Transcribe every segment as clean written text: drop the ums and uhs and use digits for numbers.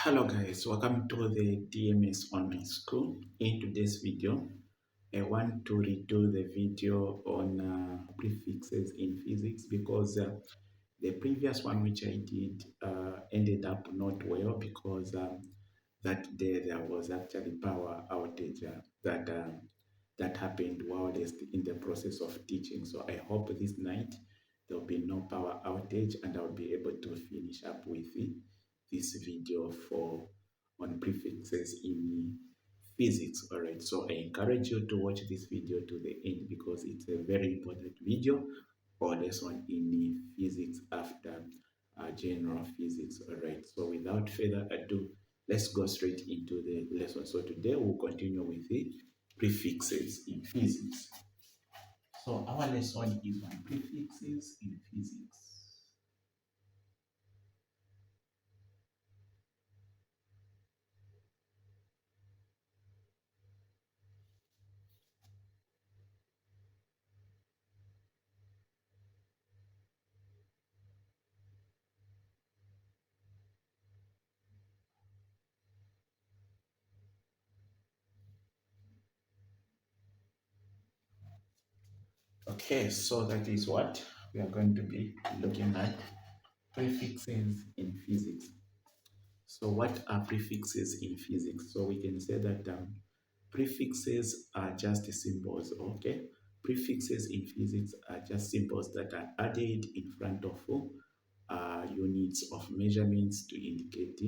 Hello guys, welcome to the DMS online school. In today's video, I want to redo the video on prefixes in physics because the previous one which I did ended up not well because that day there was actually power outage that happened while in the process of teaching. So I hope this night there will be no power outage and I'll be able to finish up with this video for on prefixes in physics. All right, so I encourage you to watch this video to the end because it's a very important video or lesson in physics after general physics. All right, so without further ado, let's go straight into the lesson. So today we'll continue with the prefixes in physics. So our lesson is on prefixes in physics. Okay, so that is what we are going to be looking at, prefixes in physics. So what are prefixes in physics? So we can say that prefixes are just symbols, okay? Prefixes in physics are just symbols that are added in front of units of measurements to indicate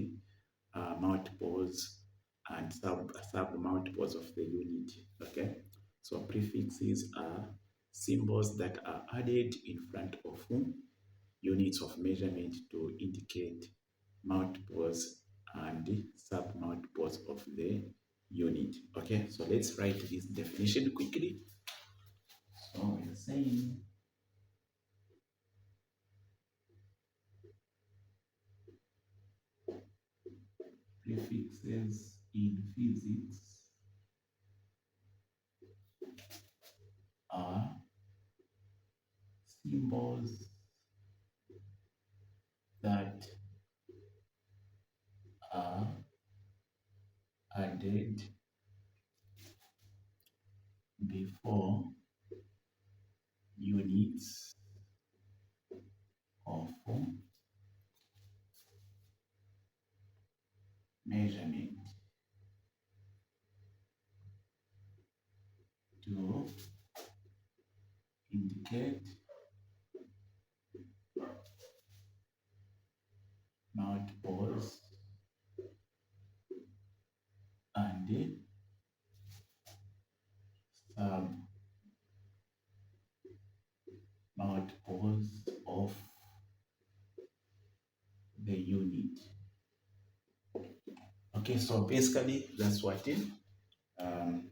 multiples and sub-multiples of the unit, okay? So prefixes are symbols that are added in front of units of measurement to indicate multiples and sub-multiples of the unit. Okay, so let's write this definition quickly. So we're saying prefixes in physics are symbols that are added before units of measurement to indicate multiples and sub-multiples of the unit. Okay, so basically that's what um,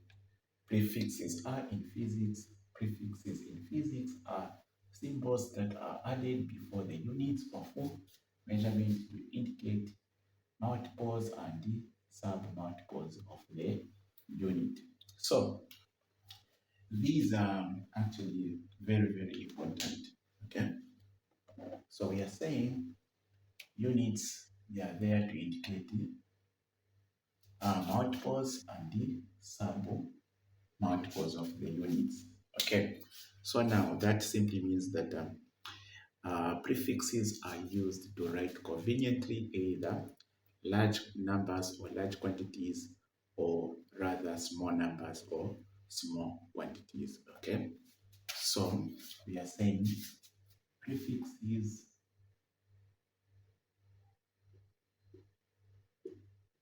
prefixes are in physics. Prefixes in physics are symbols that are added before the units of measurement to indicate multiples and sub-multiples of the unit. So these are actually very, very important. Okay, so we are saying units, they are there to indicate multiples and the sub-multiples of the units. Okay, so now that simply means that prefixes are used to write conveniently either large numbers or large quantities, or rather small numbers or small quantities. Okay, so we are saying prefixes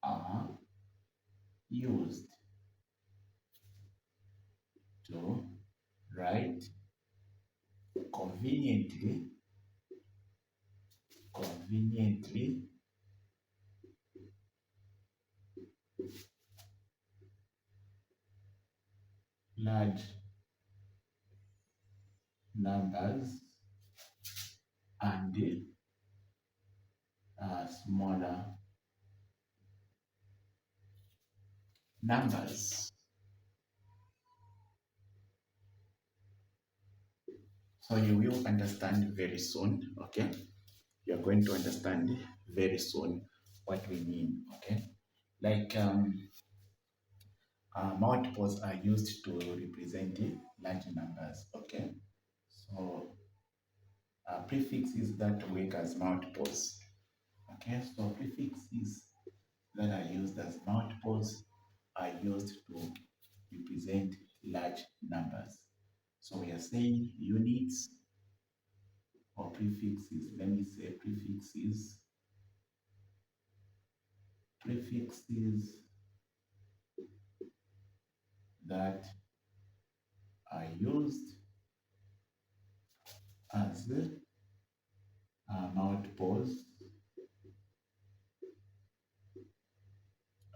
are used to write conveniently large numbers and smaller numbers. So you will understand very soon, okay? You're going to understand very soon what we mean. Like multiples are used to represent large numbers. Okay, so prefixes that work as multiples. Okay, so prefixes that are used as multiples are used to represent large numbers. So we are saying units or prefixes. Let me say prefixes that are used as multiples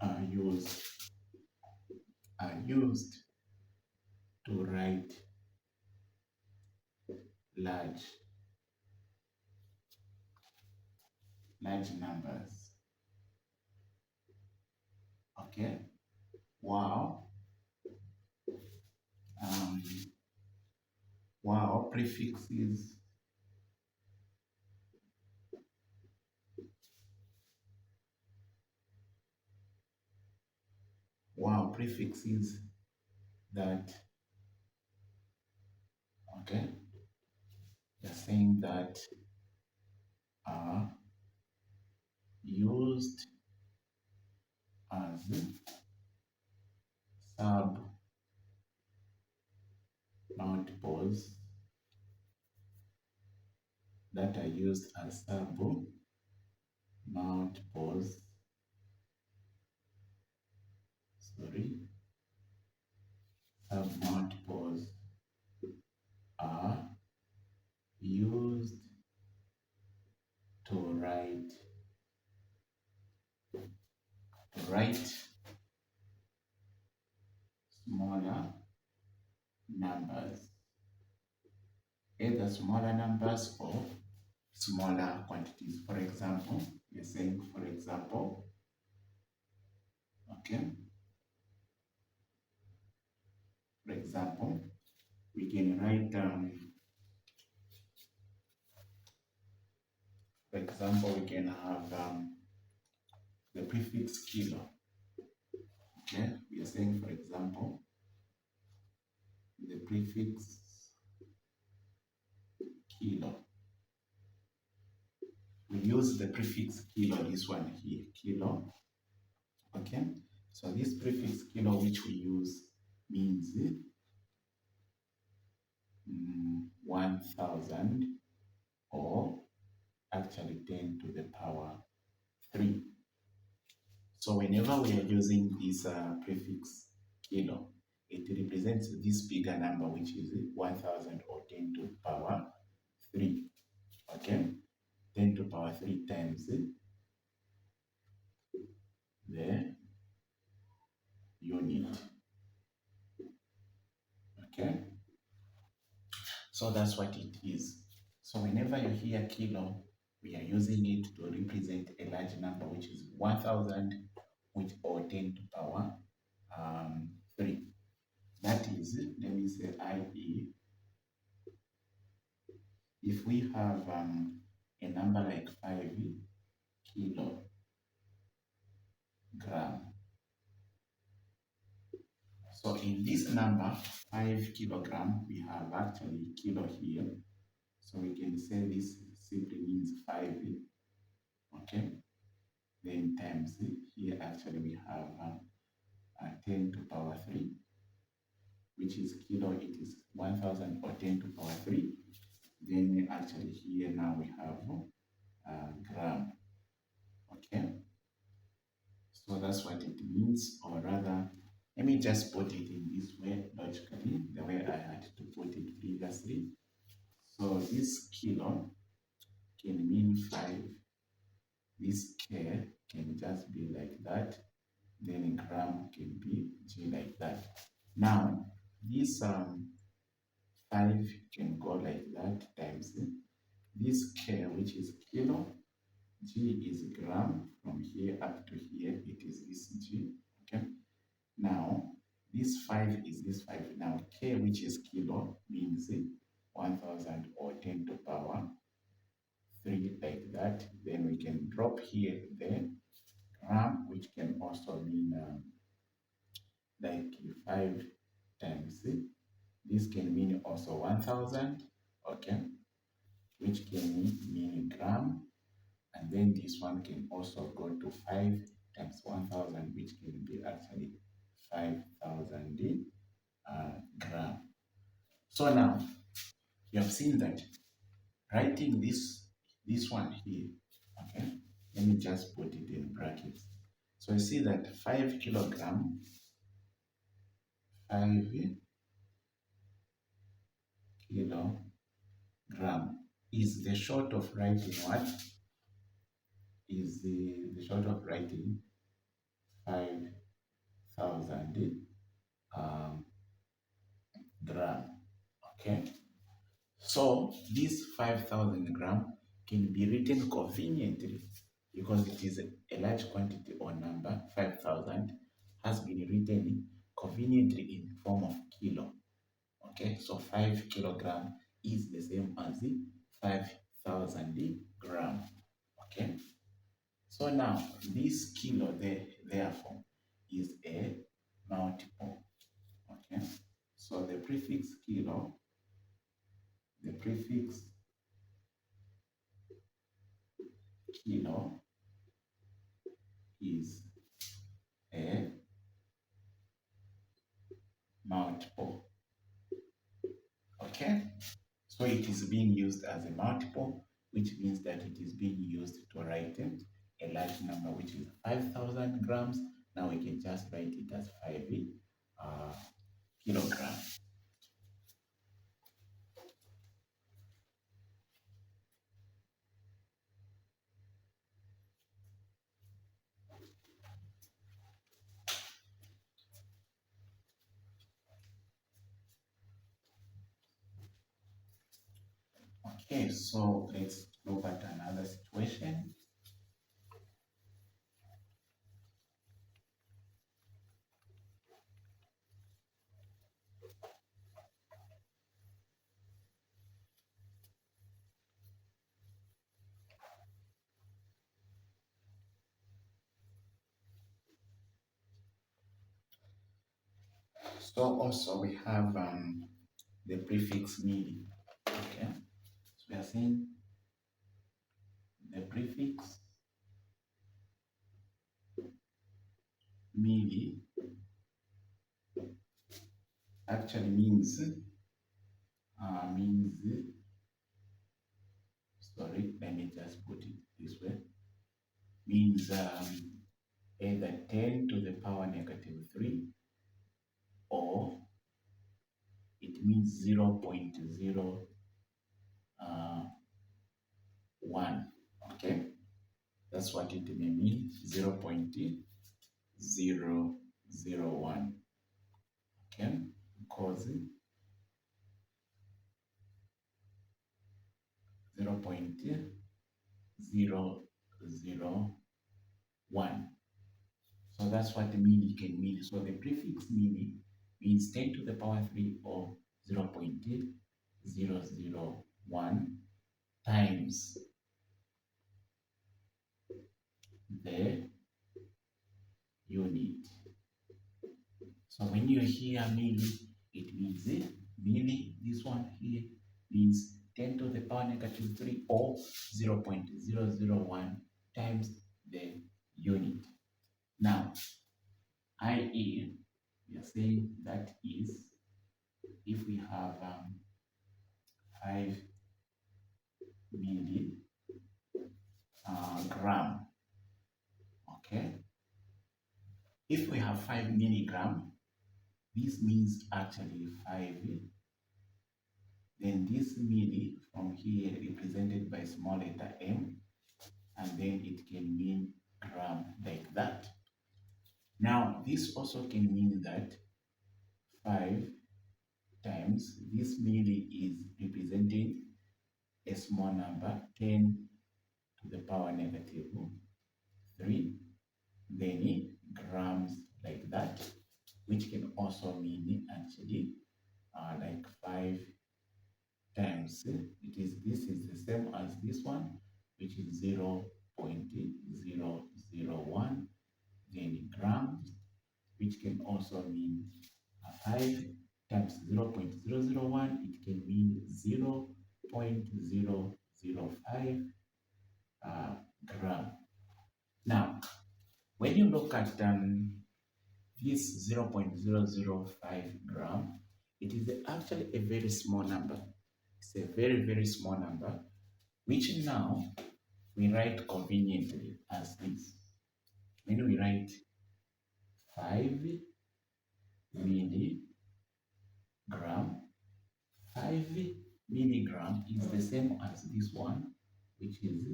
are used to write large numbers. Okay. Wow. Um, wow. Prefixes. Wow. Prefixes that. Okay. They're saying that are used as sub multiples that are used as sub multiples. Sorry. Sub multiples are used to write smaller numbers, either smaller numbers or smaller quantities. For example, we're saying, for example, okay, for example, we can write, for example, we can have the prefix kilo. Okay, we are saying, for example, the prefix kilo. We use the prefix kilo, this one here, kilo. Okay, so this prefix kilo which we use means 1000, or actually 10 to the power 3. So whenever we are using this prefix kilo, it represents this bigger number which is 1000 or 10 to the power 3. Okay, 10 to the power 3 times the unit. Okay, so that's what it is. So whenever you hear kilo, we are using it to represent a large number which is 1000 which or 10 to the power 3. That is, let me say, i.e., if we have a number like 5 kilogram, so in this number 5 kilogram, we have actually kilo here, so we can say this simply means 5. Okay, then times here actually we have 10 to the power 3, which is kilo, it is 1000 or 10 to the power 3. Then actually here now we have gram. Okay, so that's what it means, or rather, let me just put it in this way logically, the way I had to put it previously. So this kilo can mean 5, this k can just be like that, then gram can be g like that. Now this 5 can go like that times this k, which is kilo, g is gram, from here up to here it is this g. Okay, now this 5 is this 5. Now k, which is kilo, means 1000 or 10 to the power 3 like that. Then we can drop here the gram, which can also mean like 5 times, this can mean also 1000, okay, which can mean gram. And then this one can also go to 5 times 1000, which can be actually 5000 gram. So now you have seen that writing this one here, okay, let me just put it in brackets. So you see that 5 kilogram, 5 kilogram is the short of writing what? Is the short of writing 5000 um, gram. Okay, so this 5000 gram can be written conveniently because it is a large quantity or number. 5000 has been written conveniently in form of kilo. Okay, so 5 kilogram is the same as the 5000 gram. Okay, so now this kilo there, therefore, is a multiple. Okay, so the prefix kilo, the prefix kilo is a multiple. Okay, so it is being used as a multiple, which means that it is being used to write a large number, which is 5000 grams. Now we can just write it as 5 kilograms. Okay, so let's look at another situation. So also we have the prefix mili. Okay, so we are saying the prefix mili actually means sorry, let me just put it this way, means either 10 to the power negative 3, or it means 0.01. Okay, that's what it may mean, 0.001. Okay, because 0.001. So that's what the mini can mean. So the prefix mini means 10 to the power 3 or 0.001 times the unit. So when you hear milli, it means milli, this one here means 10 to the power negative 3 or 0.001 times the unit. Now, i.e., we are saying that is if we have 5 milligram, okay? If we have 5 milligram, this means actually 5, then this milli from here represented by small letter m, and then it can mean gram like that. Now, this also can mean that 5 times this milli is representing a small number, 10 to the power negative 3, then grams like that, which can also mean actually like 5 times, this is the same as this one, which is 0.001, then gram, which can also mean 5 times 0.001, it can mean 0.005 gram. Now, when you look at this 0.005 gram, it is actually a very small number. It's a very, very small number, which now we write conveniently as this. When we write 5 milligram, 5 milligram is the same as this one, which is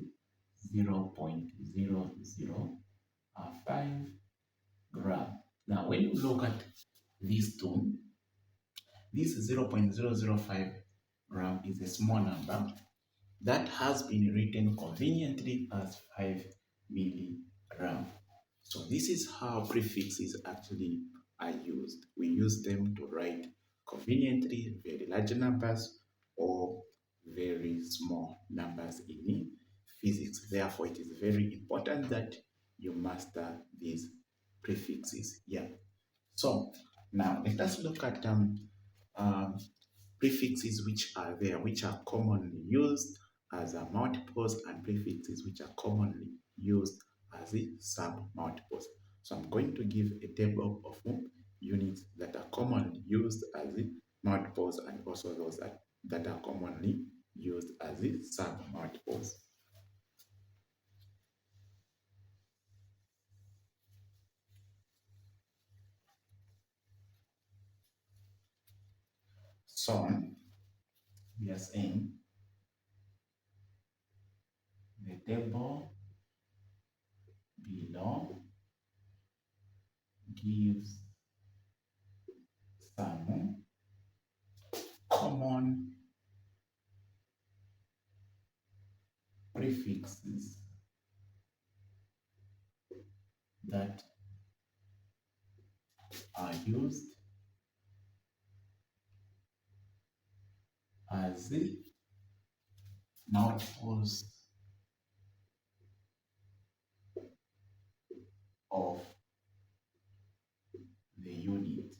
0.005 gram. Now, when you look at these two, this 0.005 gram is a small number that has been written conveniently as 5 milligram. So this is how prefixes actually are used. We use them to write conveniently very large numbers or very small numbers in physics. Therefore, it is very important that you master these prefixes. Yeah. So now let us look at um, prefixes which are there, which are commonly used as a multiples, and prefixes which are commonly used as a sub-multiples. So I'm going to give a table of units that are commonly used as a multiples and also those that are commonly used as a sub-multiples. So we are saying the table below gives some common prefixes that are used as multiples of the unit.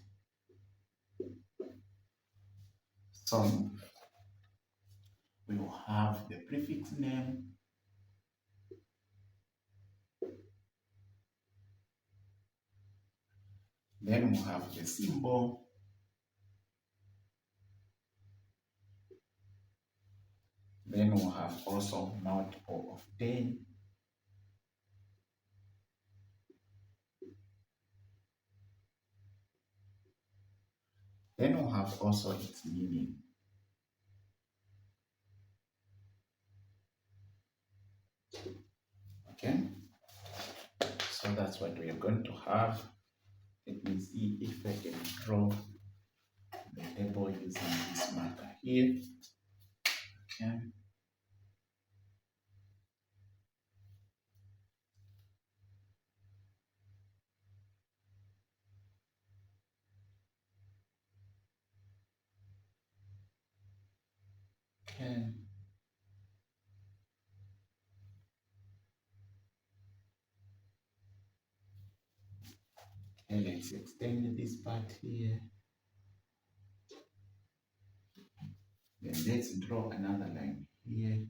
So we will have the prefix name, then we'll have the symbol, then we'll have also multiple of 10, then we'll have also its meaning. Okay, so that's what we are going to have. Let me see if I can draw the table using this marker here. Okay. Okay. Okay, let's extend this part here. Then let's draw another line here.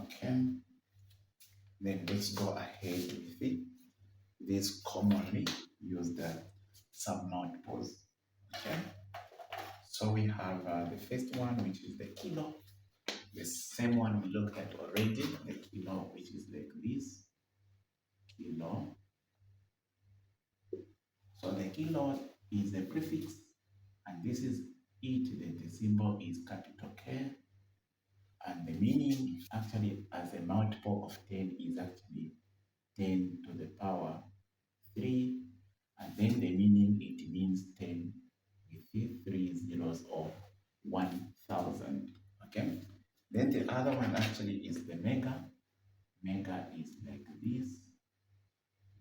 Okay. Then let's go ahead with it. These commonly used sub-multiples. Okay. So we have the first one, which is the kilo. The same one we looked at already, the kilo, which is like this. Kilo. So the kilo is a prefix, and this is it. The symbol is capital K. And the meaning actually as a multiple of 10 is actually 10 to the power 3. And then the meaning, it means 10 with 3 zeros of 1000. Okay. Then the other one actually is the mega. Mega is like this.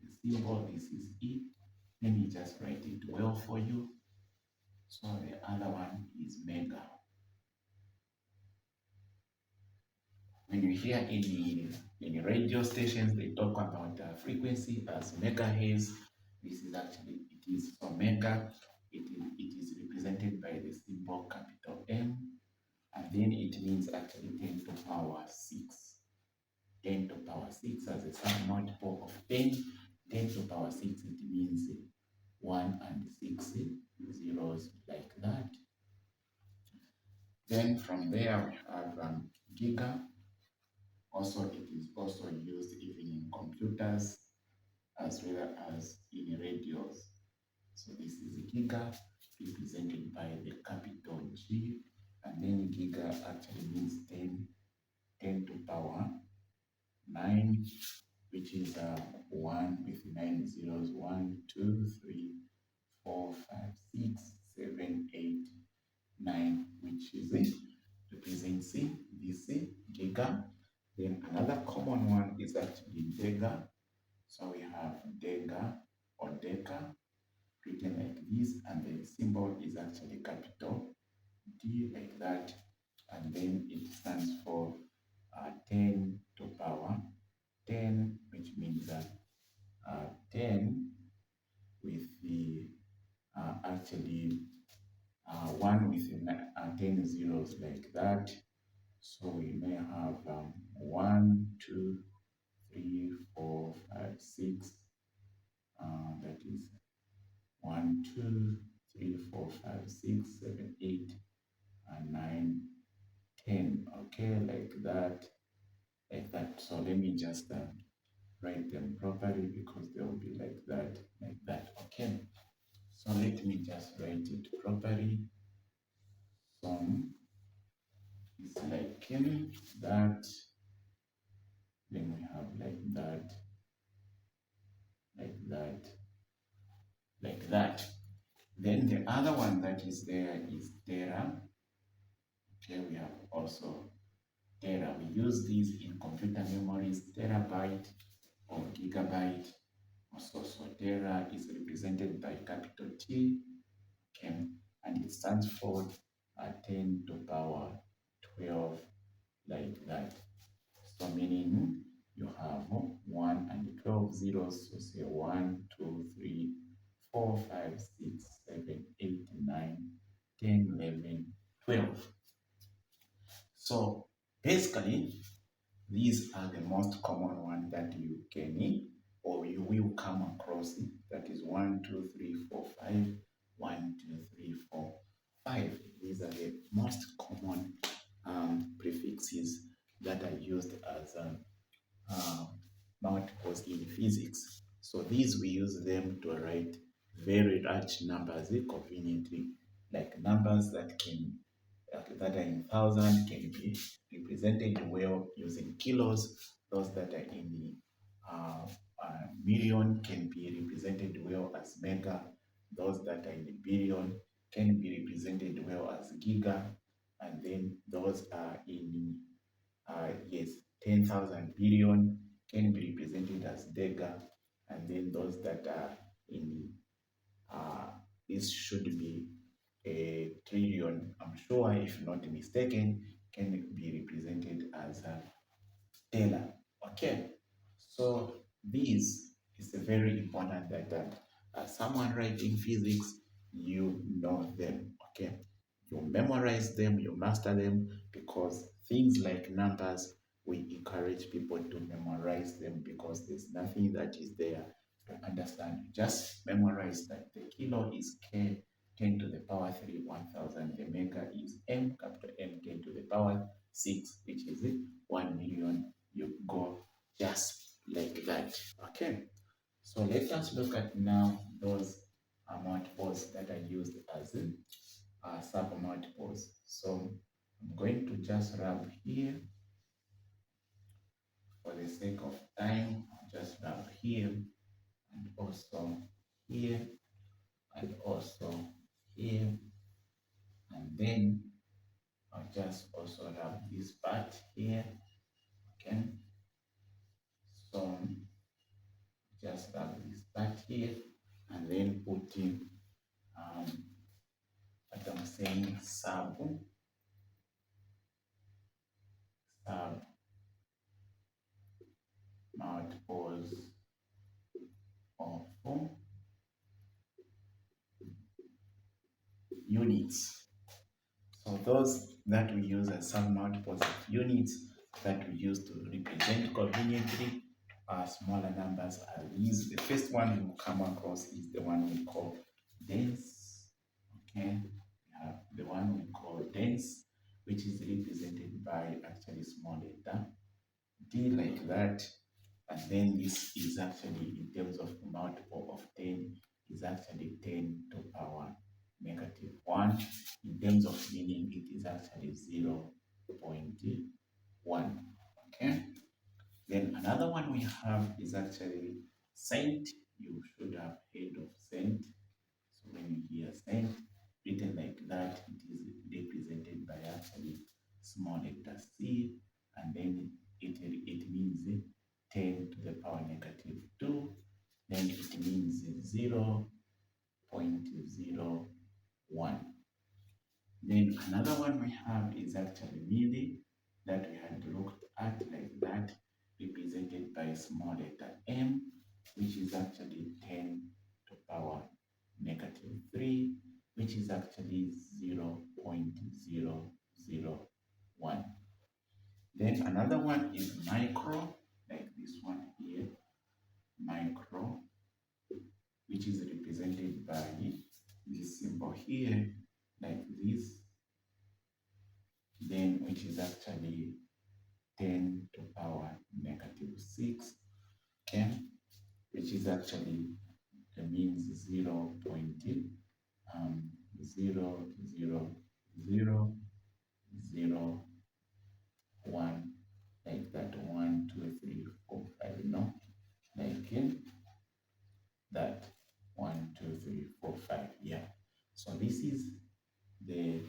The symbol, this is it. Let me just write it well for you. So the other one is mega. When you hear any in radio stations, they talk about frequency as megahertz. This is actually, it is omega. It is represented by the symbol capital M, and then it means actually 10 to power 6. 10 to power 6 as a submultiple of 10. 10 to power 6, it means 1 and 6 zeros like that. Then from there we have giga. Also, it is also used even in computers as well as in radios. So this is giga represented by the capital G, and then giga actually means 10 to power 9, which is 1 with 9 zeros, 1, 2, 3, 4, 5, 6, 7, 8, 9, which is it represents this giga. Then another common one is actually dega. So we have dega or deca written like this, and the symbol is actually capital D like that, and then it stands for 10 to power 10, which means 10 with the actually 1 with 10 zeros like that. So we may have 1, 2, 3, 4, 5, 6. That is 1, 2, 3, 4, 5, 6, 7, 8, and 9, 10. Okay, like that, like that. So let me just write them properly because they will be like that, like that. Okay. So let me just write it properly. Some is like that. Then we have like that, like that, like that. Then the other one that is there is tera. Okay, we have also tera. We use these in computer memories, terabyte or gigabyte. Also, so tera is represented by capital T, okay, and it stands for 10 to power 12, like that. So meaning you have 1 and 12 zeros, so say 1, 2, 3, 4, 5, 6, 7, 8, 9, 10, 11, 12. So basically, these are the most common ones that you can or you will come across. That is 1, 2, 3, 4, 5. 1, 2, 3, 4, 5. These are the most common prefixes that are used as multiples in physics. So these we use them to write very large numbers conveniently, like numbers that are in thousand can be represented well using kilos. Those that are in the million can be represented well as mega. Those that are in the billion can be represented well as giga, and then those are in yes, 10,000 billion can be represented as dega, and then those that are in this should be a trillion, I'm sure, if not mistaken, can be represented as a tela. Okay, so this is very important that someone writing physics, you know them. Okay, you memorize them, you master them, because things like numbers, we encourage people to memorize them because there's nothing that is there to understand. Just memorize that the kilo is K 10 to the power 3, 1000. The mega is M, capital M, 10 to the power 6, which is 1 million. You go just like that. Okay, so let us look at now those multiples that are used as submultiples. So I'm going to just rub here for the sake of time. I'll just rub here and also here and also here, and then I'll just also rub this part here. Okay, so just rub this part here and then put in what I'm saying, sub multiples of units. So those that we use as some multiples of units that we use to represent conveniently smaller numbers are these. The first one you come across is the one we call dense. Okay, we have the one we call dense, which is represented by actually small letter D like that. And then this is actually in terms of multiple of 10 is actually 10 to power negative 1. In terms of meaning, it is actually 0.1. Okay. Then another one we have is actually cent. You should have heard of cent. So when you hear cent written like that, it is represented by actually small letter C, and then it means 10 to the power negative 2. Then it means 0.01. Then another one we have is actually milli that we had looked at like that, represented by small letter m, which is actually 10 to power negative 3, which is actually 0.001. Then another one is micro, like this one here, micro, which is represented by this symbol here, like this, then which is actually 10 to power negative 6, okay, which is actually means 0.00001, like that, 1, 2, 3, 4, 5, no, like that, 1, 2, 3, 4, 5, yeah. So this is the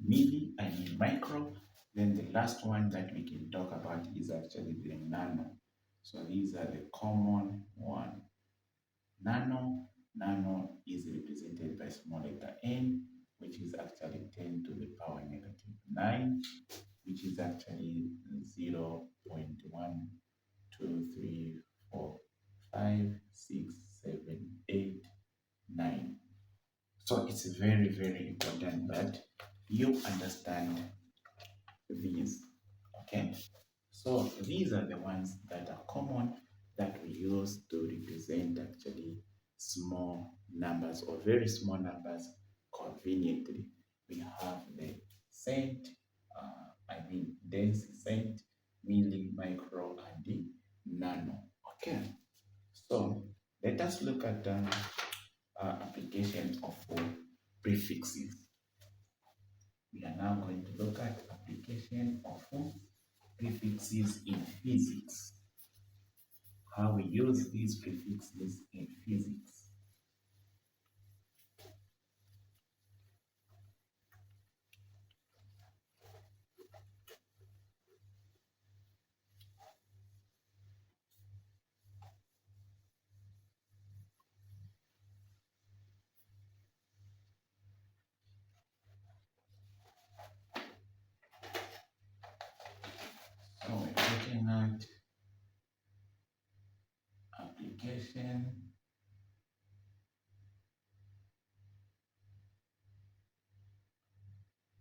milli and micro. Then the last one that we can talk about is actually the nano. So these are the common one. Nano is represented by small letter n, which is actually 10 to the power negative 9, which is actually 0.1, 2, 3, 4, 5, 6, 7, 8, 9. So it's very, very important that you understand these. Okay, so these are the ones that are common that we use to represent actually small numbers or very small numbers conveniently. We have the cent, dense cent, milli, micro, and the nano. Okay, so let us look at application of prefixes. We are now going to look at application of prefixes in physics. How we use these prefixes in physics. So we're looking at application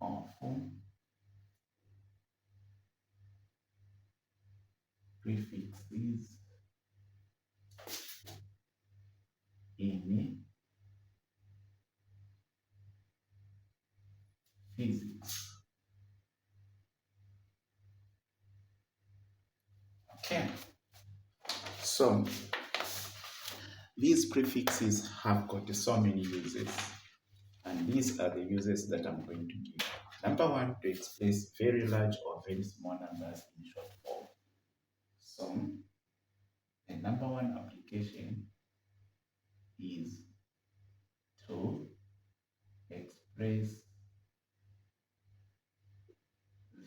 of prefixes in physics. Okay, so these prefixes have got so many uses, and these are the uses that I'm going to give. Number one, to express very large or very small numbers in short form. So the number one application is to express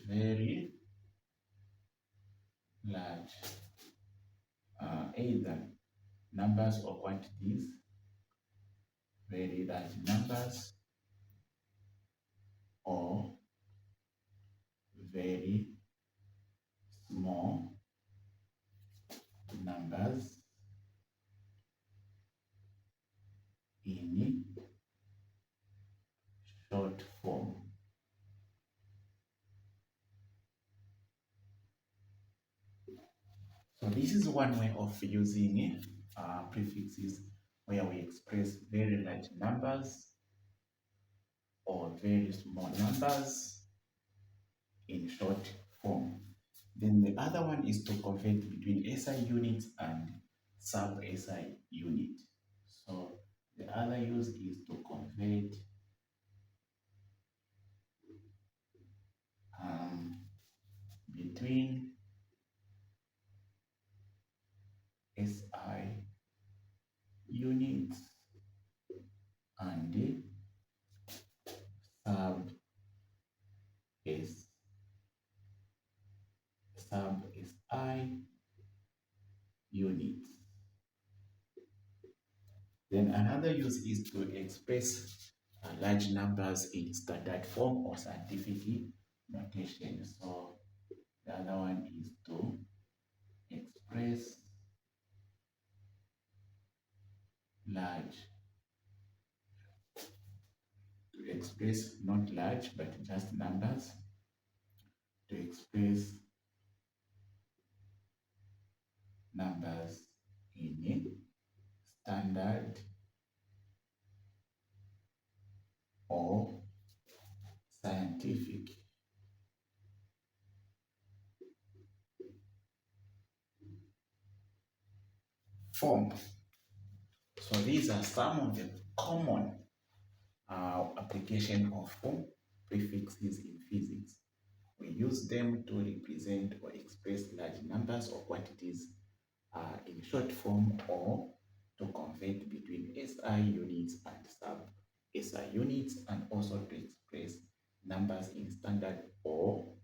very large, either numbers or quantities, very large numbers, or very small numbers in short form. So this is one way of using prefixes where we express very large numbers or very small numbers in short form. Then the other one is to convert between SI units and sub-SI unit. So the other use is to convert between SI units and sub S sub SI units. Then another use is to express large numbers in standard form or scientific notation. So the other one is to express large, to express not large but just numbers, to express numbers in standard or scientific form. So these are some of the common application of prefixes in physics. We use them to represent or express large numbers or quantities in short form or to convert between SI units and sub-SI units, and also to express numbers in standard or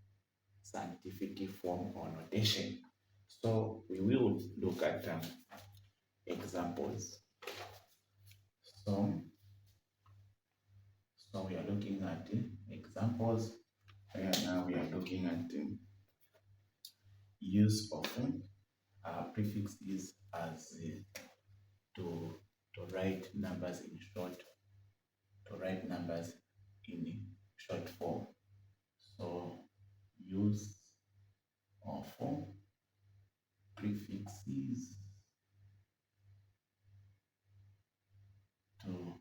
scientific form or notation. So we will look at examples. So we are looking at examples where now we are looking at use of prefixes as to write numbers in short, to write numbers in short form. So use of prefixes to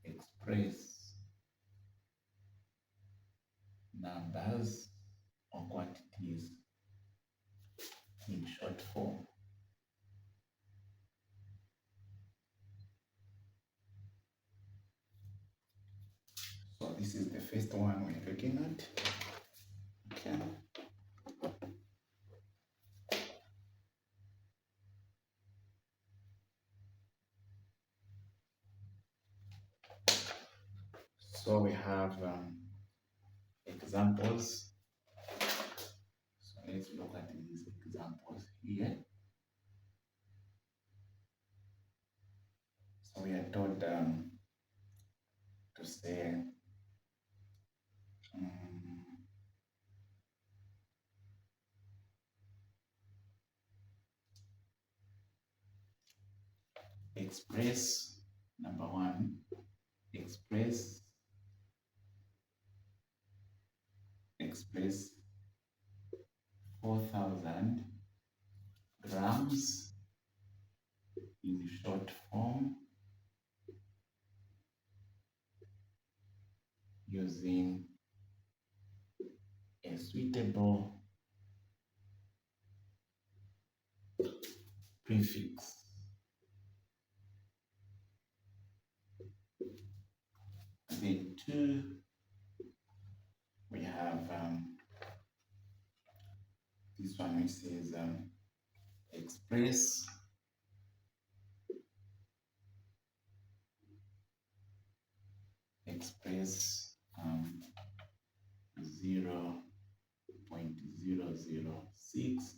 express numbers or quantities in short form. So this is the first one we're looking at. Okay. So we have examples. So let's look at these examples here. So we are told to say express, number one, express 4,000 grams in short form using a suitable prefix. Then two, we have this one which says express 0.006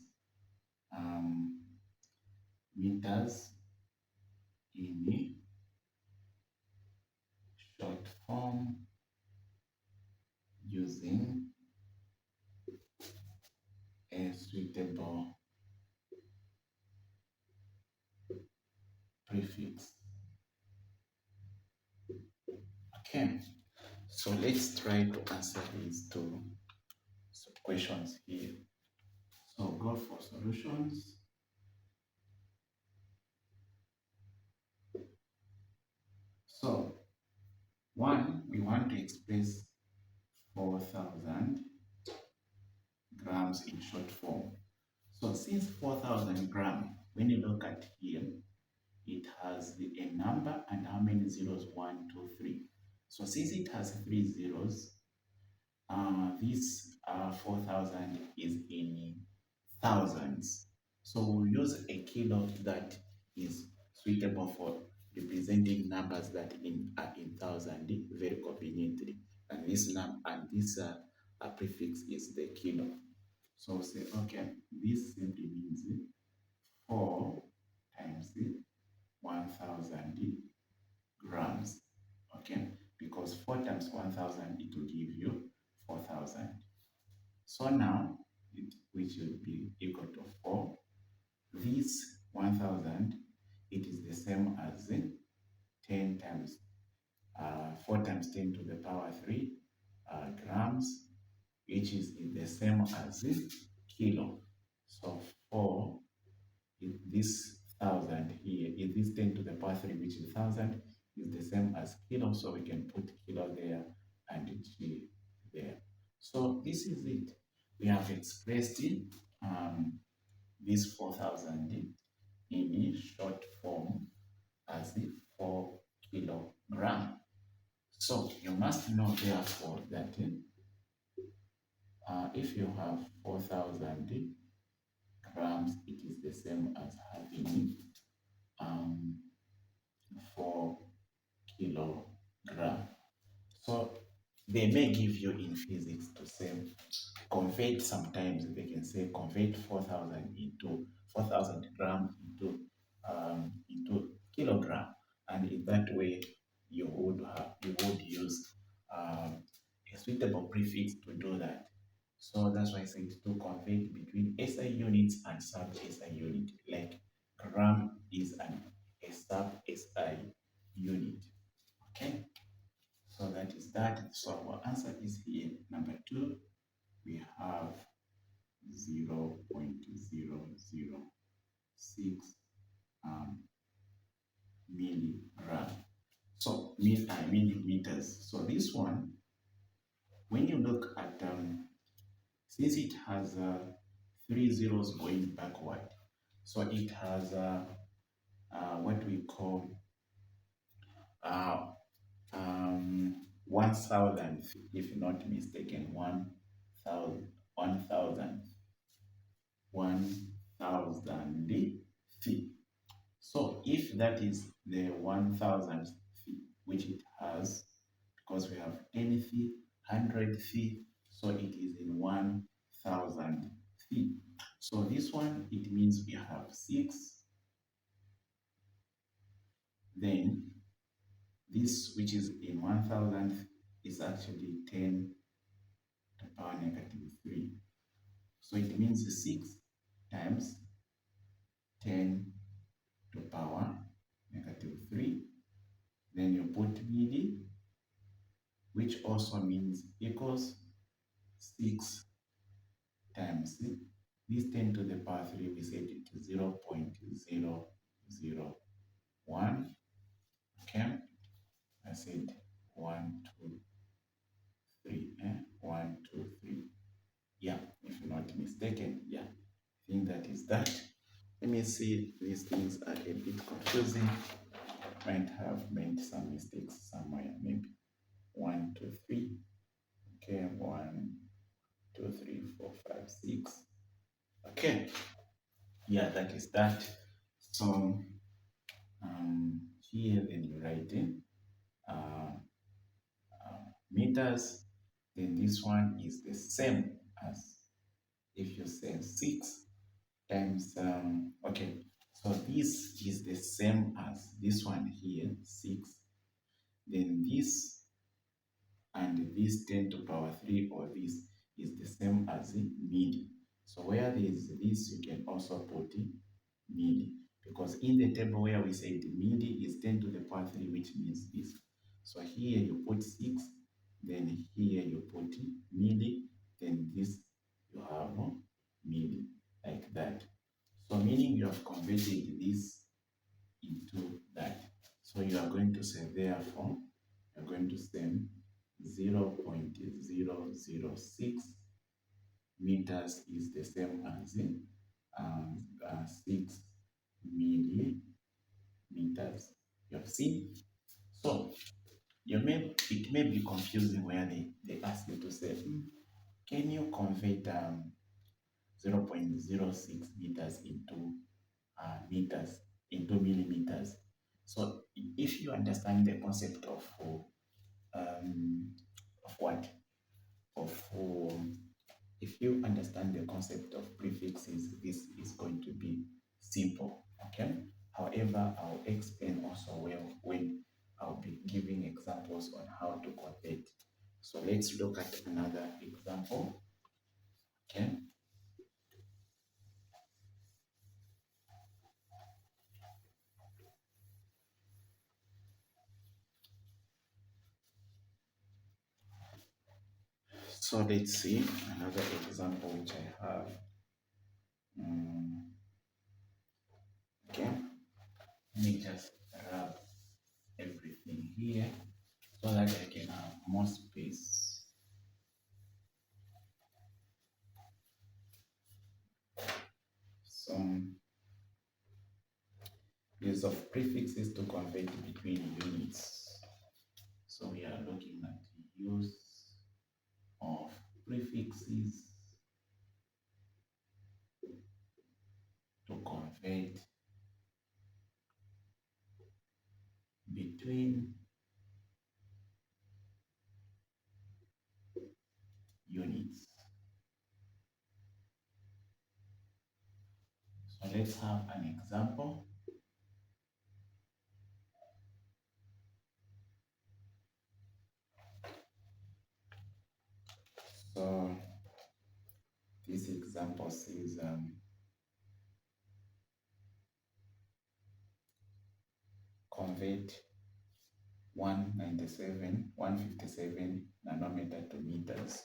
meters in short form using a suitable prefix. Okay, so let's try to answer these two questions here. So go for solutions. So one, we want to express 4,000 grams in short form. So since 4,000 grams, when you look at here, it has a number and how many zeros? 1, 2, 3. So since it has 3 zeros, this 4,000 is in thousands. So we'll use a kilo that is suitable for representing numbers that are in thousand very conveniently. And this prefix is the kilo. So say, okay, this simply means 4 times 1,000 grams. Okay, because 4 times 1,000 it will give you 4,000. So now, which will be equal to 4. This 1,000, it is the same as 10 times 4 times 10 to the power 3 grams, which is the same as kilo. So 4, this 1,000 here, if this 10 to the power 3, which is 1,000, is the same as kilo, so we can put kilo there and G there. So this is it. We have expressed this 4,000 in short form as 4 kilogram. So you must know therefore that if you have 4,000 grams, it is the same as having 4 kilogram. So they may give you in physics to say convert, sometimes they can say convert 4,000 into 4,000 grams into kilogram, and in that way you would use a suitable prefix to do that. So that's why I said to convert between SI units and sub SI unit, like gram is a sub SI unit. Okay, so that is that. So our answer is here. Number 2, we have 0.006 milligram. So millimeters. So this one, when you look at since it has 3 zeros going backward, so it has what we call 1,000, if not mistaken, 1,000, 1,000 feet. So if that is the 1,000th feet, which it has, because we have 10 feet, 100 feet, so it is in 1,000 feet. So this one, it means we have 6. Then this, which is in 1,000, is actually 10 to the power negative 3. So it means 6 times 10 to the power negative 3. Then you put midi, which also means equals 6 times this 10 to the power 3, we set it to 0.001. Okay, I said 1, 2, 3. 1, 2, 3. Yeah, if I'm not mistaken. Yeah, I think that is that. Let me see, these things are a bit confusing. Might have made some mistakes somewhere, maybe 1, 2, 3. Okay, 1, 2, 3, 4, 5, 6. Okay, yeah, that is that. So here then you write in meters. Then this one is the same as if you say 6 times okay, so this is the same as this one here, 6. Then this and this 10 to the power 3, or this is the same as midi. So where there is this, you can also put midi, because in the table where we said milli is 10 to the power 3, which means this. So here you put 6, then here you put milli, then this you have milli, like that. So meaning you have converted this into that. So you are going to say therefore, you're going to send 0.006 meters is the same as 6 millimeters. You have seen? So it may be confusing where they ask you to say, can you convert 0.06 meters into millimeters? So if you understand the concept of what of if you understand the concept of prefixes, this is going to be simple. Okay. However, I'll explain also well when I'll be giving examples on how to convert. So let's look at another example. Okay. So let's see another example which I have. Okay, let me just rub everything here so that I can have more space. Some use of prefixes to convert between units. So we are looking at the use of prefixes to convert between units. So let's have an example. So this example says convert 157 nanometer to meters.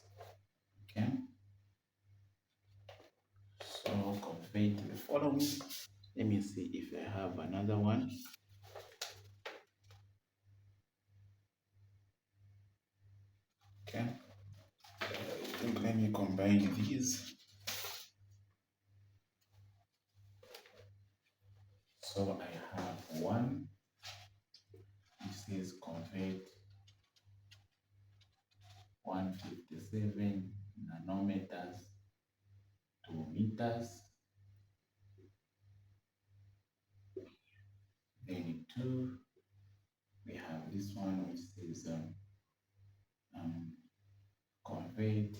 Okay. So convert the following. Let me see if I have another one. Okay. Let me combine these. So I have one. This is convert 157 nanometers to meters. Then two, we have this one which says convert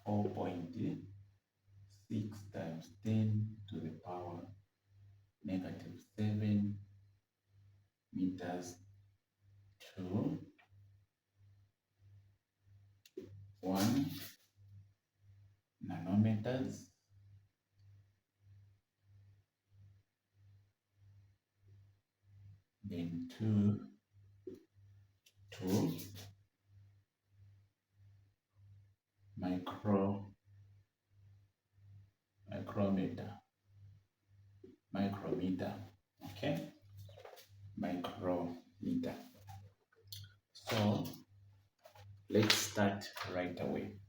4.6 times 10 to the power negative 7 meters to 1 nanometers. Then two to micrometer. Okay, micrometer. So let's start right away.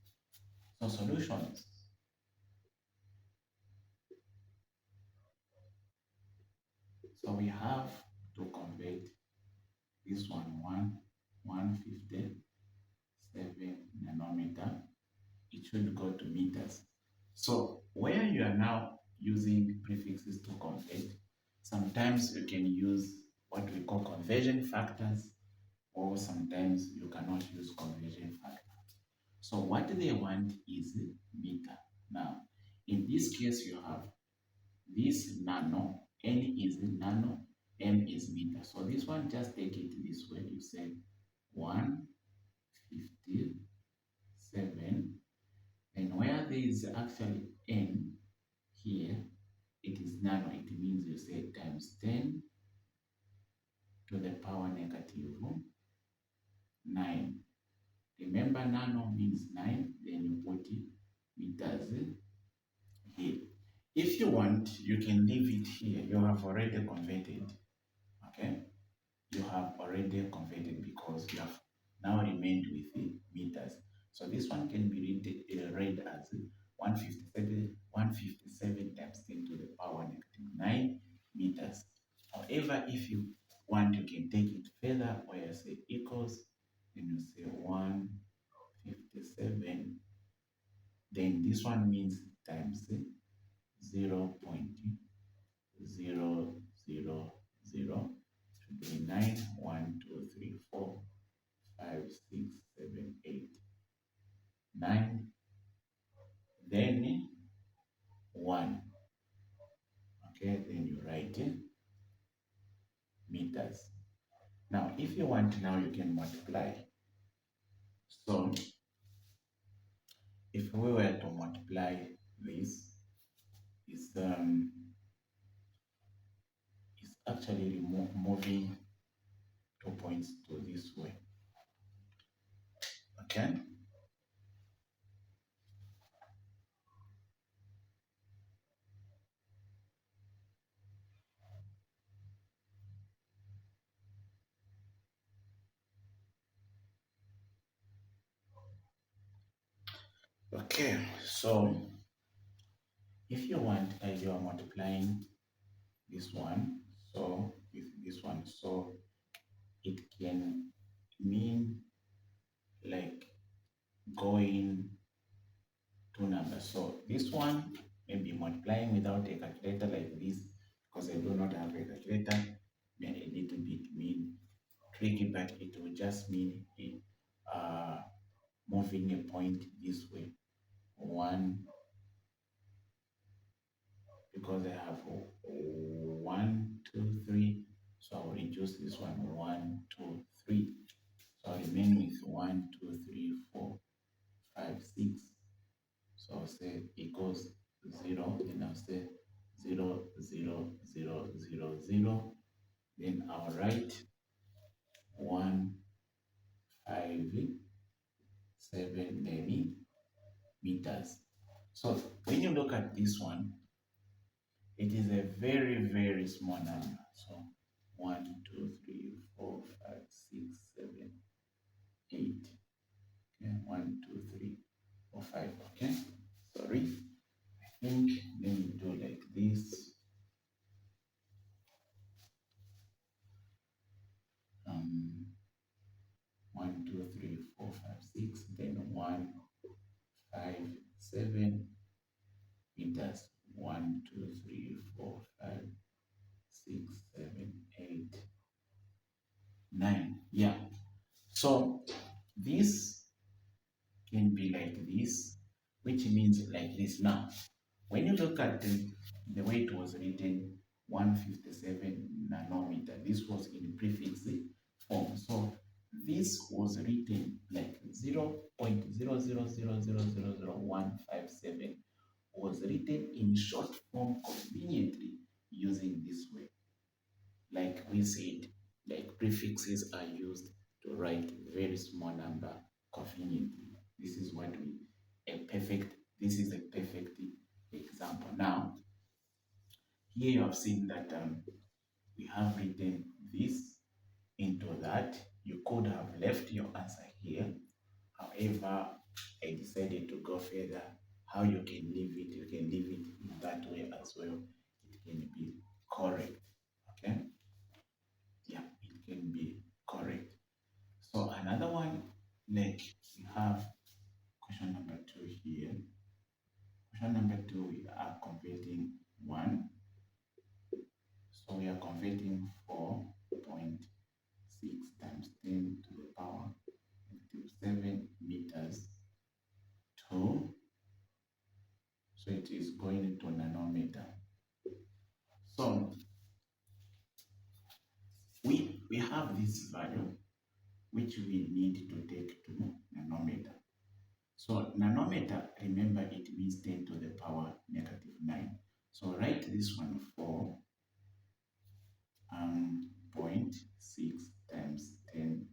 So solutions. So we have to convert this one 157 nanometer. It should go to meters. So where you are now using prefixes to convert, sometimes you can use what we call conversion factors, or sometimes you cannot use conversion factors. So what they want is meter. Now, in this case, you have this nano, n is nano, m is meter. So this one, just take it this way. You say 157 7. And where there is actually n here, it is nano. It means you say times 10 to the power negative 9. Remember, nano means 9, then you put meters here. If you want, you can leave it here. You have already converted, okay? You have already converted because you have now remained with the meters. So this one can be read as 157 times 10 to the power negative 9 meters. However, if you want, you can take it further where you say equals, then you say 157. Then this one means times 0.000 should be 9, 1, 2, 3, 4, 5, 6, 7, 8, 9, then 1. Okay, then you write meters. Now, if you want now, you can multiply. So, if we were to multiply this, it's actually moving 2 points to this way. Okay? Okay, so if you want, you are multiplying this one, so with this one, so it can mean like going two numbers. So this one maybe multiplying without a calculator like this, because I do not have a calculator, may a little bit mean tricky, but it will just mean moving a point this way. 1, because I have 1, 2, 3, so I'll reduce this one 1, 2, 3. So I'll remain with 1, 2, 3, 4, 5, 6. So I'll say equals 0, then I'll say 0, 0, 0, 0, 0. Then I'll write 1, 5, 7, then meters. So when you look at this one, it is a very, very small number. So 1, 2, 3, 4, 5, 6, 7, 8. Okay, 1, 2, 3, 4, 5. Okay, sorry. I think let me do like this. 1, 2, 3, 4, 5, 6, then 1, 5, 7 meters. 1, 2, 3, 4, 5, 6, 7, 8, 9. Yeah. So this can be like this, which means like this. Now, when you look at the way it was written, 157 nanometer, this was in prefix form. So this was written like 0.000000157 was written in short form conveniently using this way. Like we said, like prefixes are used to write very small number conveniently. This is what this is a perfect example. Now, here you have seen that we have written this into that. You could have left your answer here. However, I decided to go further. How you can leave it, you can leave it in that way as well. It can be correct. Okay? Yeah, it can be correct. So another one, like we have question number 2 here. Question number 2, we are converting 1. So we are converting 4.6 times 10 to the power negative 7 meters to, so it is going to nanometer. So we have this value which we need to take to nanometer. So nanometer, remember it means 10 to the power negative 9. So write this one for 0.6 times 10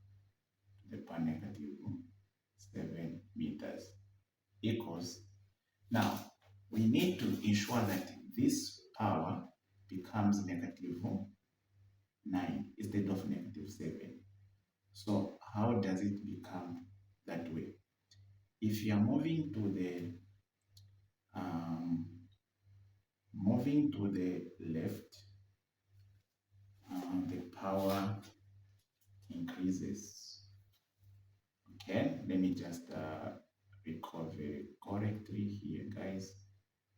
to the power negative 7 meters equals. Now, we need to ensure that this power becomes negative 9 instead of negative 7. So how does it become that way? If you are um, moving to the left, the power increases. Okay, let me just record very correctly here, guys.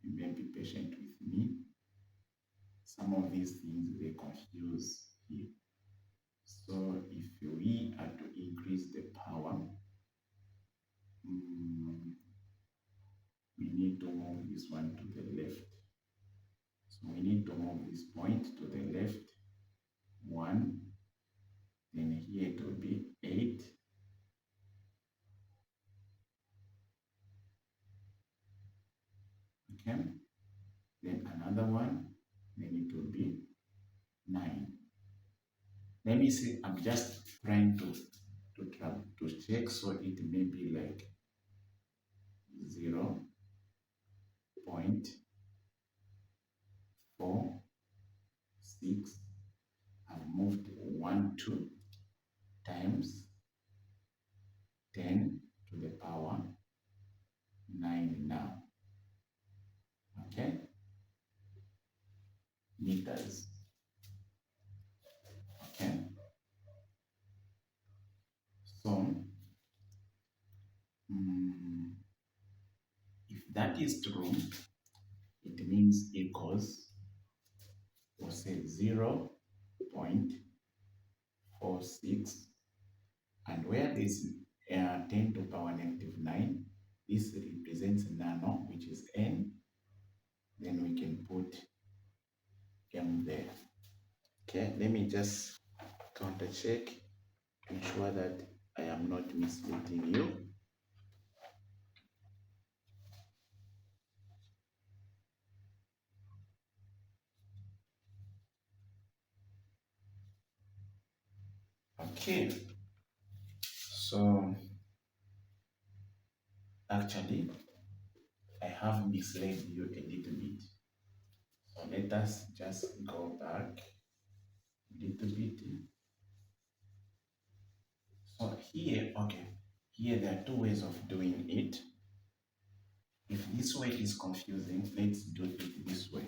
You may be patient with me. Some of these things they confuse here. So if we are to increase the power, we need to move this one to the left. So we need to move this point to the left, 1, then here it will be 8, okay, then another one, then it will be 9. Let me see, I'm just trying to check, so it may be like 0 0.46. I've moved 1 2 times 10 to the power 9 now. Okay? Meters. Okay? So, if that is true, it means equals, we'll say 0.46, and where this 10 to power negative 9, this represents nano, which is n, then we can put m there. Okay, let me just counter check to ensure that I am not misleading you. Okay, so actually I have misled you a little bit. So let us just go back a little bit. So here, okay, here there are two ways of doing it. If this way is confusing, let's do it this way.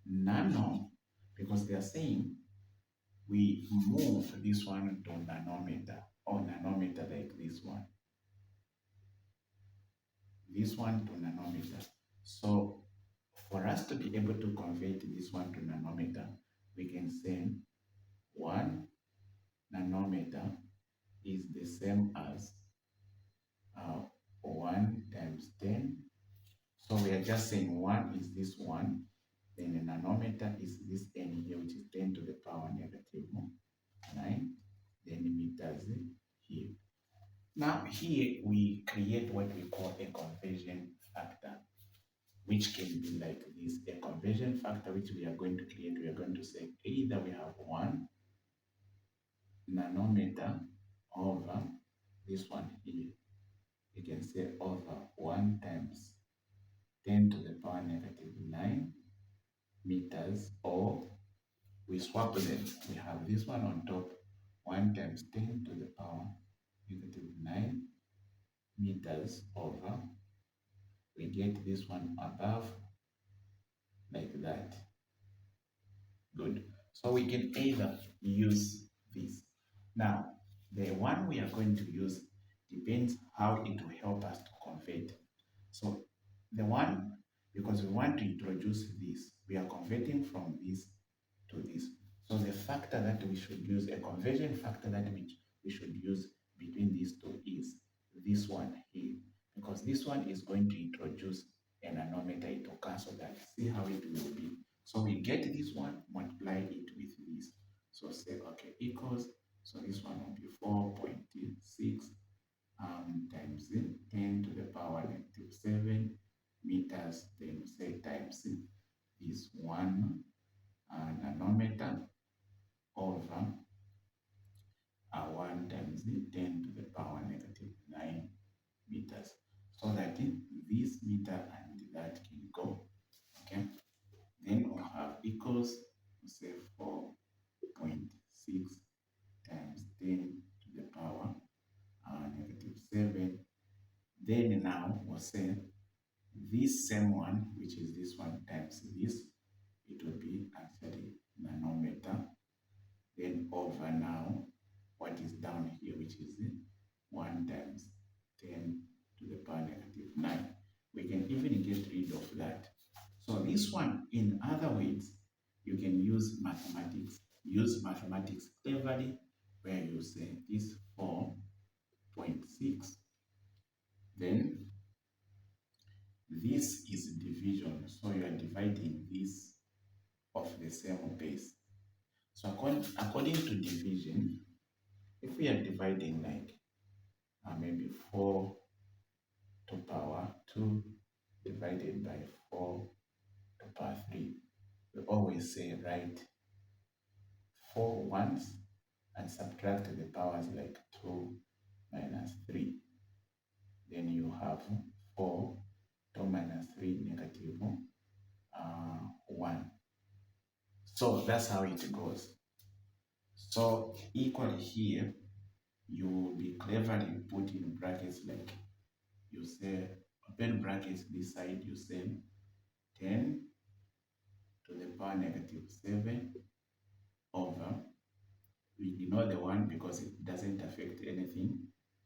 Nano, because they are saying we move this one to nanometer, or nanometer like this one. This one to nanometer. So for us to be able to convert this one to nanometer, we can say 1 nanometer is the same as 1 times 10. So we are just saying 1 is this one, then a nanometer is this n here, which is 10 to the power negative 9, then meters here. Now here we create what we call a conversion factor, which can be like this. A conversion factor which we are going to create, we are going to say either we have 1 nanometer over this one here. You can say over 1 times 10 to the power negative 9 meters, or we swap them. We have this one on top, 1 times 10 to the power negative 9 meters over, we get this one above like that. Good. So we can either use this. Now, the one we are going to use depends how it will help us to convert. So the one, because we want to introduce this, we are converting from this to this. So the factor that we should use, a conversion factor that we should use between these two is this one here. Because this one is going to introduce a nanometer, it will cancel that. See how it will be. So we get this one, multiply it with this. So say, okay, equals, so this one will be 4.6 times 10 to the power negative 7 meters, then say times this 1 nanometer over 1 times 10 to the power negative 9 meters, so that this meter and that can go. Okay, then we have equals, say 4.6 times 10 to the power negative 7. Then now we'll say this same one, which is this one times this, it will be actually nanometer. Then over now what is down here, which is 1 times 10 to the power negative 9. We can even get rid of that. So this one, in other words, you can use mathematics. Use mathematics cleverly, where you say this 4.6, then this is division, so you are dividing this of the same base. So according to division, if we are dividing like maybe 4 to power 2 divided by 4 to power 3, we always say write 4 once and subtract the powers like 2 minus 3. Then you have 4, 2 minus 3, negative 1. So that's how it goes. So equally here, you will be cleverly put in brackets, like you say, open brackets this side, you say 10 to the power negative 7 over, we ignore the 1 because it doesn't affect anything.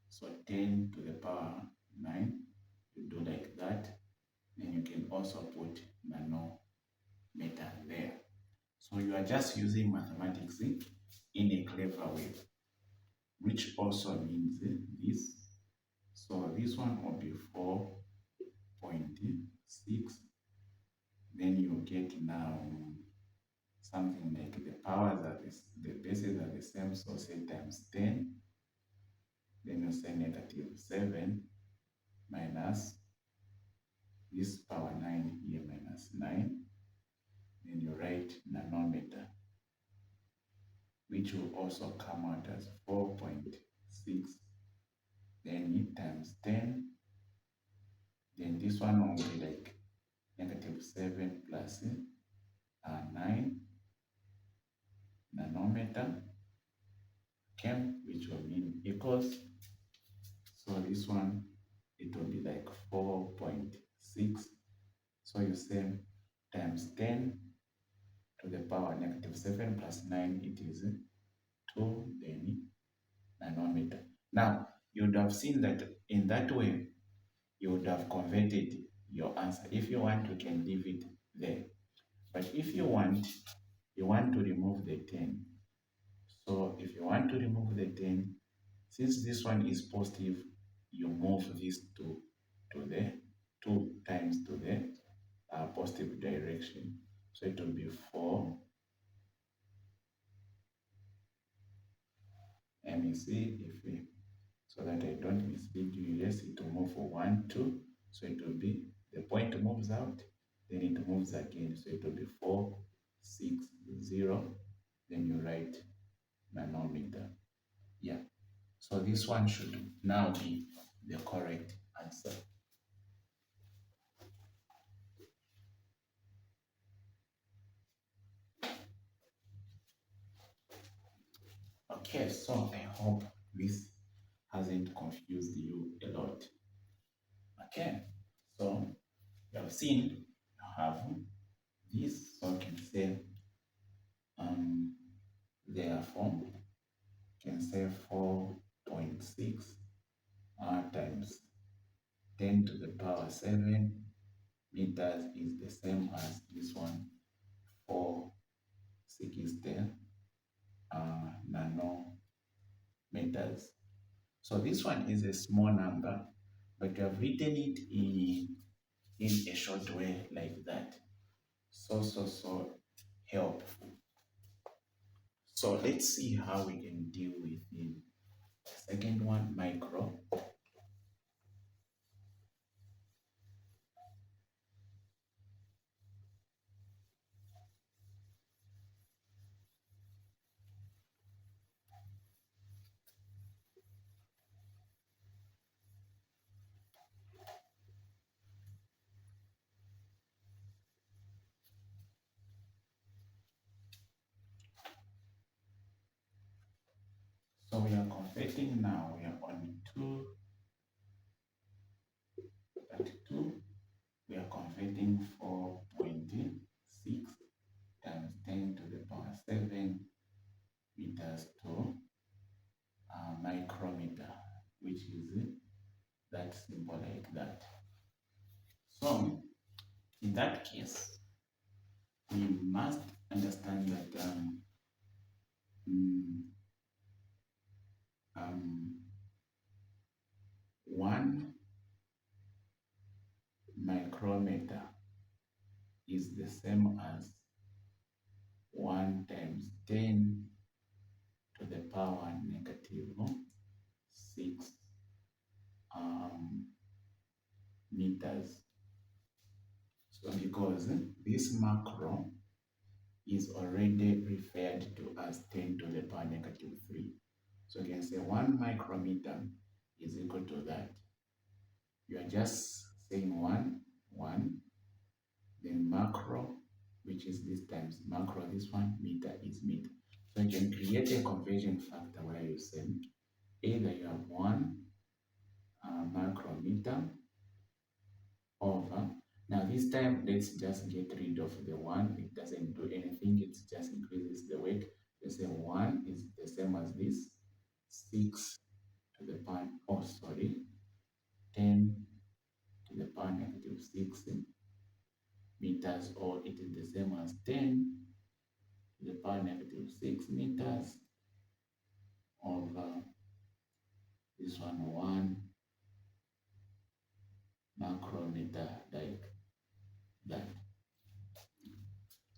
So 10 to the power 9, you do like that. Then you can also put nanometer there. So you are just using mathematics in a clever way, which also means this. So this one will be 4.6. Then you get now something like the powers are the bases are the same, so say times 10. Then you say negative 7 minus this power 9 here minus 9. Then you write nanometer, which will also come out as 4.6. Then it times 10. Then this one will be like negative 7 plus 9 nanometer, okay, which will mean equals. So this one, it will be like 4.6. So you say times 10 to the power negative 7 plus 9, it is 2, then nanometer. Now, you would have seen that in that way, you would have converted your answer. If you want, you can leave it there. But if you want to remove the 10. So if you want to remove the 10, since this one is positive, you move this to the 2 times to the positive direction. So it will be 4. Let me see if we, so that I don't mislead you. Yes, it will move for 1, 2. So it will be, the point moves out, then it moves again. So it will be 4, 6, 0. Then you write nanometer. Yeah. So this one should now be the correct answer. Okay, so I hope this hasn't confused you a lot. Okay, so you have seen you have this, so you can say therefore you can say 4.6 times 10 to the power 7 meters is the same as this one, 460 nanometers. So this one is a small number, but you have written it in a short way like that. So helpful. So let's see how we can deal with the second one, micro. So we are converting now, we are on 232. We are converting 4.6 times 10 to the power 7 meters to micrometer, which is that symbol like that. So in that case, we must understand that mm, um, 1 micrometer is the same as 1 times 10 to the power negative 6 um, meters. So because this macro is already referred to as 10 to the power negative 3. So you can say 1 micrometer is equal to that. You are just saying 1, then macro, which is this times macro, this one, meter is meter. So you can create a conversion factor where you say either you have 1 micrometer over, now this time let's just get rid of the 1, it doesn't do anything, it just increases the weight. Let's say 1 is the same as this, 6 to the power, 10 to the power negative 6 meters, or it is the same as 10 to the power negative 6 meters over this one micrometer, like that.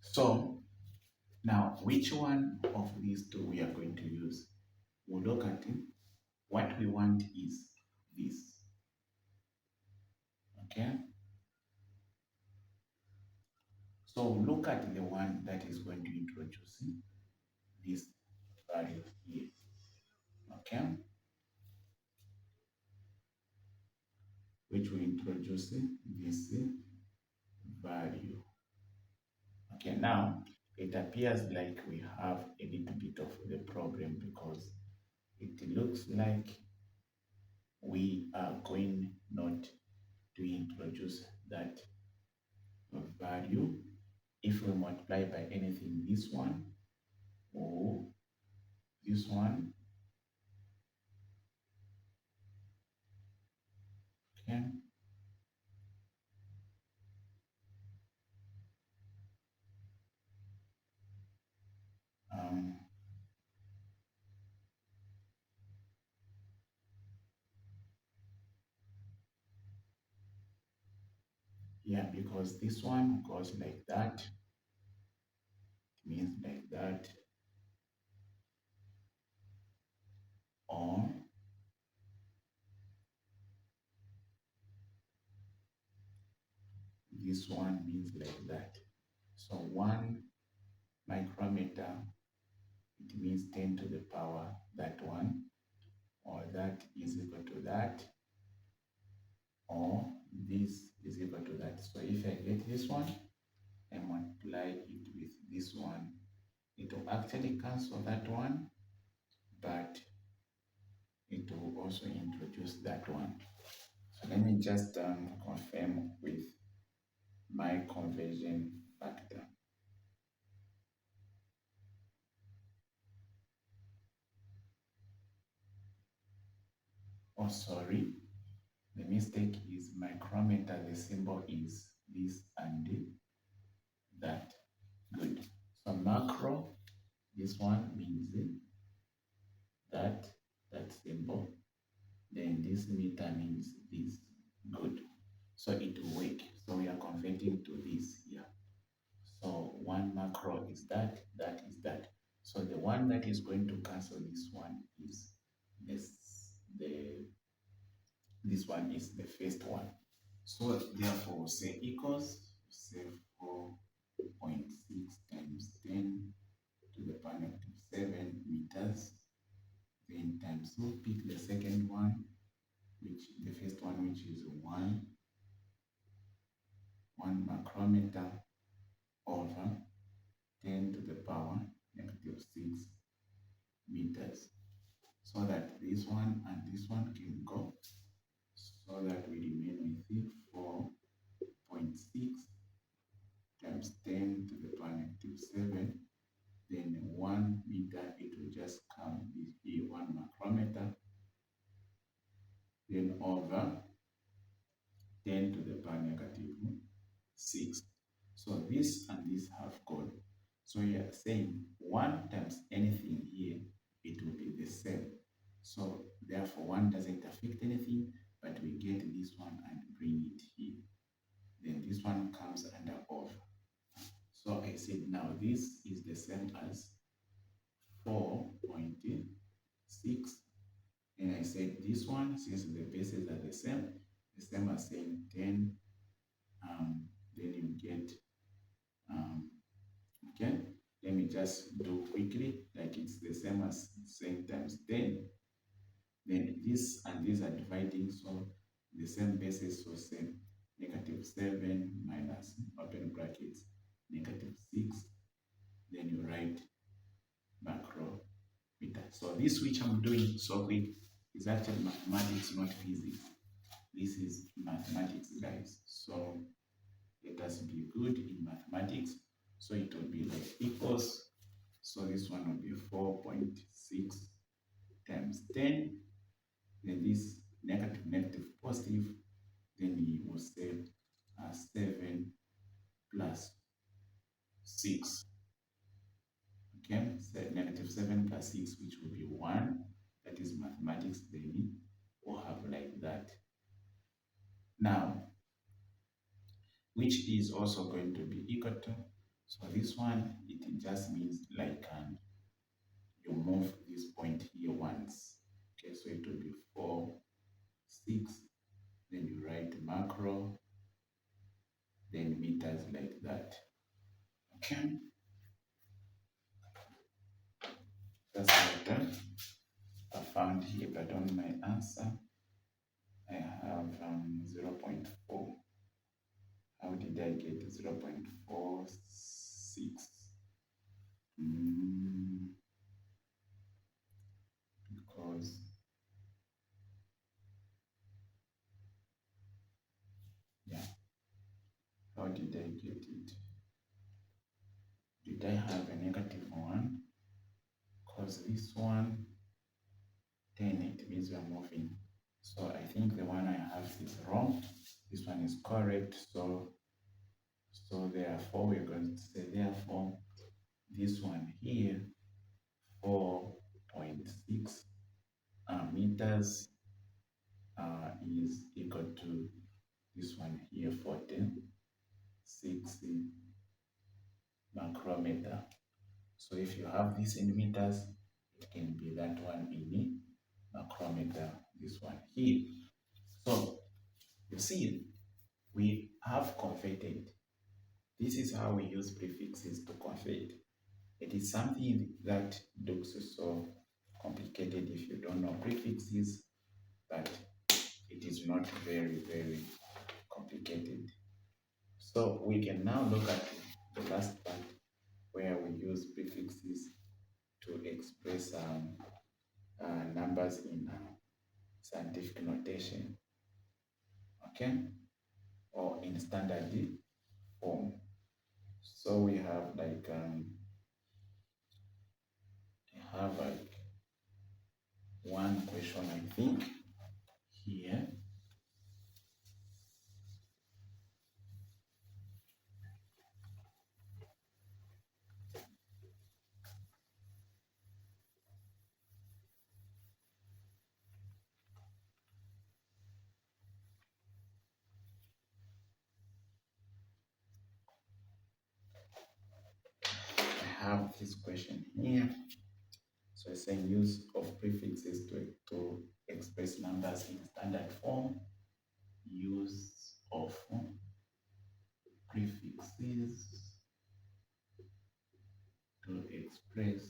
So now which one of these two we are going to use? We'll look at it. What we want is this. Okay? So look at the one that is going to introduce this value here. Okay? Which will introduce this value. Okay, now it appears like we have a little bit of the problem because it looks like we are going not to introduce that value if we multiply by anything, this one or this one. Okay, um, yeah, because this one goes like that, it means like that, or this one means like that. So 1 micrometer, it means 10 to the power that one, or that is equal to that, or this is equal to that. So if I get this one and multiply it with this one, it will actually cancel that one, but it will also introduce that one. So let me just confirm with my conversion factor. Oh, sorry, the mistake is micrometer, the symbol is this and that. Good. So macro, this one means that, that symbol. Then this meter means this. Good. So it will work. So we are converting to this here. So 1 macro is that, that is that. So the one that is going to cancel this one is this. This one is the first one. So therefore we'll say equals, say 4.6 times 10 to the power negative 7 meters. Then times, we'll pick the second one, which the first one, which is 1 micrometer over 10 to the power negative 6 meters. so that this one and this one can go, so that we remain with 4.6 times 10 to the power negative 7. Then 1 meter, it will just come with a 1 micrometer, then over 10 to the power negative 6. So this and this have gone. So you are saying 1 times anything here, it will be the same. So therefore 1 doesn't affect anything, but we get this one and bring it here. Then this one comes under over. So I said now this is the same as 4.6. And I said this one, since the bases are the same as saying 10, then you get, okay, let me just do quickly, like it's the same as saying times 10. Then this and these are dividing, so the same basis, so same negative 7 minus, open brackets, negative 6, then you write macrometer. So this which I'm doing so quick is actually mathematics, not physics. This is mathematics, guys. So let us be good in mathematics. So it will be like equals. So this one will be 4.6 times 10. Then this negative, negative, positive. Then we will say 7 plus 6. Okay, so negative 7 plus 6, which will be 1. That is mathematics. Then we'll have like that. Now, which is also going to be equal to, so this one, it just means like you move this point here once. Okay, so it will be 4, 6, then you write macro, then meters like that. Okay, that's what I found here, but on my answer, I have 0.4. How did I get 0.46? Because yeah, how did I get it? Did I have a negative 1? Because this one, 10, it means we are moving. So I think the one I have is wrong. This one is correct. So therefore, we're going to say, therefore, this one here, 4.6 meters is equal to this one here, 46 micrometer. So if you have this in meters, it can be that one in micrometer, this one here. So you see, we have converted. This is how we use prefixes to convert. It is something that looks so complicated if you don't know prefixes, but it is not very, very complicated. So we can now look at the last part where we use prefixes to express numbers in scientific notation, okay, or in standard form. So we have like one question, I think, here. I have this question here. So it's saying use of prefixes to express numbers in standard form. Use of prefixes to express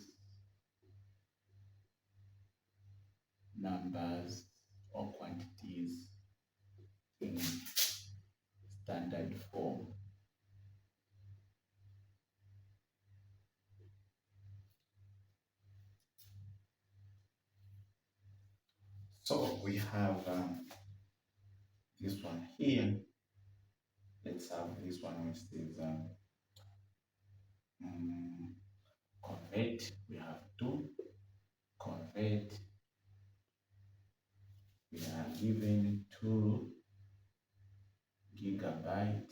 numbers or quantities in standard form. we have this one here. Let's have this one which says mm, convert. We have to convert. We are given 2 GB.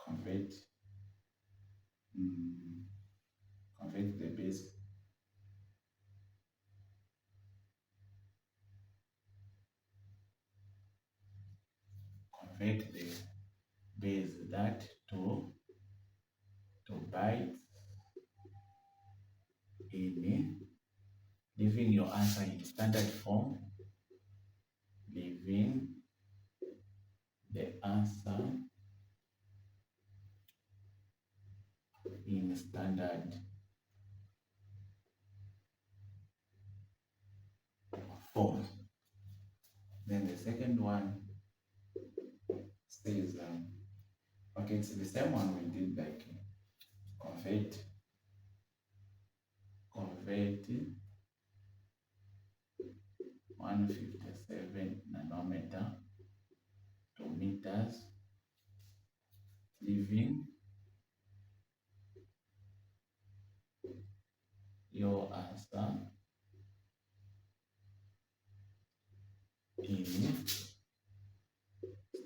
Convert. Convert the base. Convert the base that to bytes in leaving your answer in standard form, leaving the answer in standard form. Then the second one says, okay, it's the same one we did, like convert 157 nanometer to meters, leaving your answer in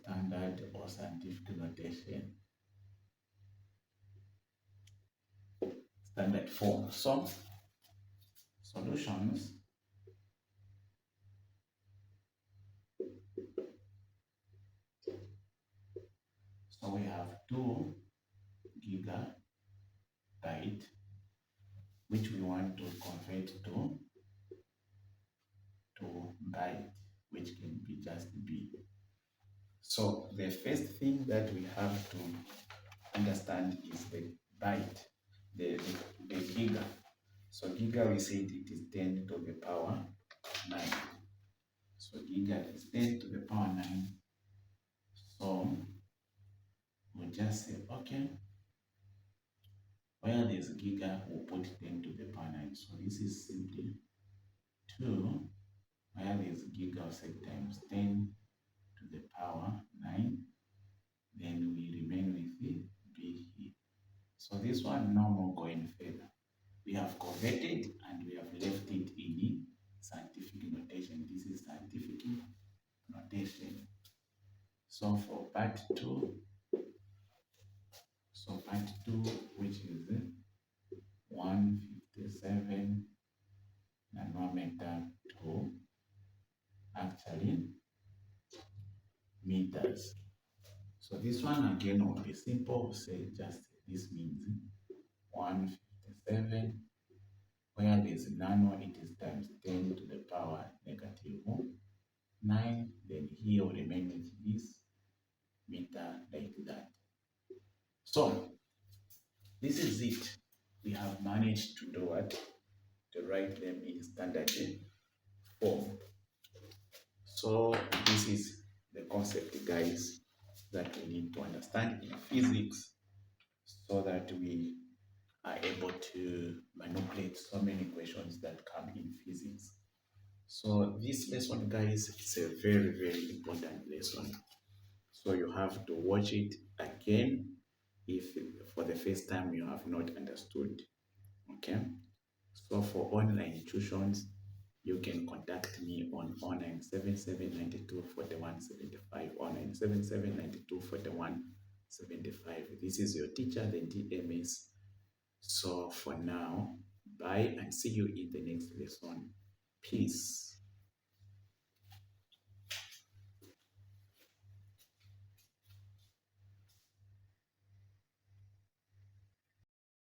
standard or scientific notation, standard form. So solutions. So we have 2 GB, which we want to convert to byte, which can be just B. So the first thing that we have to understand is the byte, the giga. So giga, we said it is 10 to the power 9. So giga is 10 to the power 9. So we'll just say, okay, where there's giga, we'll put 10 to the power 9. So this is simply 2, where there's giga, we'll say times 10 to the power 9. Then we remain with the B here. So this one, no more going further. We have converted and we have left it in scientific notation. This is scientific notation. So for part 2, which is 157 nanometer to actually meters. So this one again will be simple. We'll say just this means 157, where there's nano, it is times 10 to the power -9. Then here will remain with this meter like that. So this is it. We have managed to do what? To write them in standard form. So this is the concept, guys, that we need to understand in physics so that we are able to manipulate so many questions that come in physics. So this lesson, guys, is a very, very important lesson. So you have to watch it again if for the first time you have not understood. Okay. So for online tuitions, you can contact me on 0977 92 41 75, 0977 92 41 75. This is your teacher, the DMS. So for now, bye and see you in the next lesson. Peace.